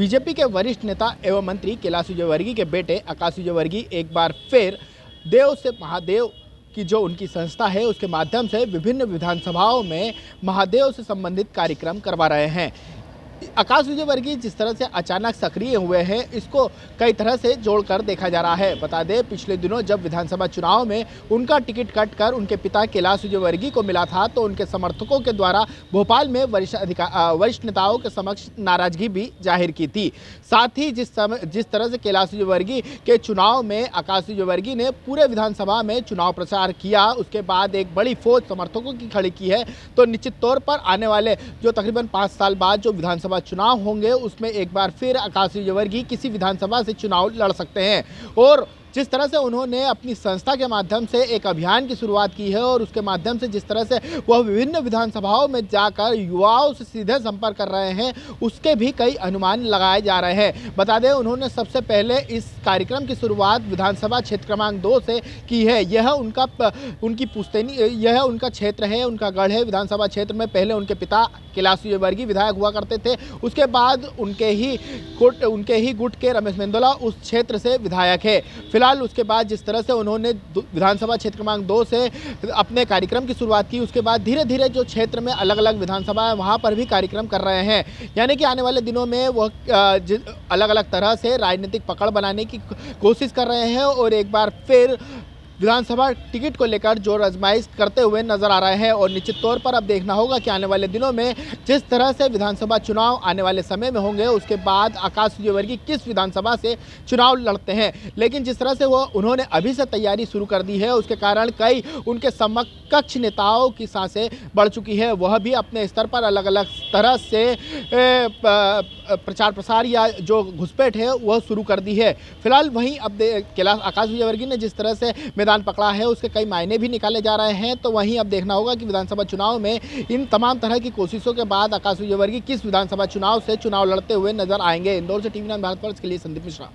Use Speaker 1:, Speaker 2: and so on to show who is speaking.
Speaker 1: BJP के वरिष्ठ नेता एवं मंत्री कैलाश विजयवर्गीय के बेटे आकाश विजयवर्गीय एक बार फिर देव से महादेव की जो उनकी संस्था है उसके माध्यम से विभिन्न विधानसभाओं में महादेव से संबंधित कार्यक्रम करवा रहे हैं। आकाश विजयवर्गीय जिस तरह से अचानक सक्रिय हुए हैं इसको कई तरह से जोड़कर देखा जा रहा है। बता दें, पिछले दिनों जब विधानसभा चुनाव में उनका टिकट कटकर उनके पिता कैलाश विजयवर्गीय को मिला था तो उनके समर्थकों के द्वारा भोपाल में वरिष्ठ नेताओं के समक्ष नाराजगी भी जाहिर की थी। साथ ही जिस तरह से कैलाश विजयवर्गीय के चुनाव में आकाश विजयवर्गीय ने पूरे विधानसभा में चुनाव प्रचार किया, उसके बाद एक बड़ी फौज समर्थकों की खड़ी की है, तो निश्चित तौर पर आने वाले जो तकरीबन 5 साल बाद जो विधानसभा चुनाव होंगे उसमें एक बार फिर आकाश विजयवर्गीय किसी विधानसभा से चुनाव लड़ सकते हैं। और जिस तरह से उन्होंने अपनी संस्था के माध्यम से एक अभियान की शुरुआत की है और उसके माध्यम से जिस तरह से वह विभिन्न विधानसभाओं में जाकर युवाओं से सीधे संपर्क कर रहे हैं उसके भी कई अनुमान लगाए जा रहे हैं। बता दें, उन्होंने सबसे पहले इस कार्यक्रम की शुरुआत विधानसभा क्षेत्र क्रमांक 2 से की है। यह उनकी पुश्तैनी, यह उनका क्षेत्र है, उनका गढ़ है। विधानसभा क्षेत्र में पहले उनके पिता कैलाश विजयवर्गीय विधायक हुआ करते थे, उसके बाद उनके ही गुट के रमेश मेंदोला उस क्षेत्र से विधायक है। फिलहाल उसके बाद जिस तरह से उन्होंने विधानसभा क्षेत्र क्रमांक 2 से अपने कार्यक्रम की शुरुआत की, उसके बाद धीरे धीरे जो क्षेत्र में अलग अलग विधानसभा है वहाँ पर भी कार्यक्रम कर रहे हैं। यानी कि आने वाले दिनों में वह अलग अलग तरह से राजनीतिक पकड़ बनाने की कोशिश कर रहे हैं और एक बार फिर विधानसभा टिकट को लेकर जोर आजमाइश करते हुए नजर आ रहे हैं। और निश्चित तौर पर अब देखना होगा कि आने वाले दिनों में जिस तरह से विधानसभा चुनाव आने वाले समय में होंगे उसके बाद आकाश विजयवर्गीय किस विधानसभा से चुनाव लड़ते हैं। लेकिन जिस तरह से उन्होंने अभी से तैयारी शुरू कर दी है उसके कारण कई उनके समकक्ष नेताओं की सांसें बढ़ चुकी है। वह भी अपने स्तर पर अलग अलग तरह से प्रचार प्रसार या जो घुसपैठ है वह शुरू कर दी है। फिलहाल वहीं अब कैलाश आकाश विजयवर्गीय ने जिस तरह से मैदान पकड़ा है उसके कई मायने भी निकाले जा रहे हैं, तो वहीं अब देखना होगा कि विधानसभा चुनाव में इन तमाम तरह की कोशिशों के बाद आकाश विजयवर्गीय किस विधानसभा चुनाव से चुनाव लड़ते हुए नजर आएंगे। इंदौर से टीवी 9 भारत वर्ष के लिए संदीप मिश्रा।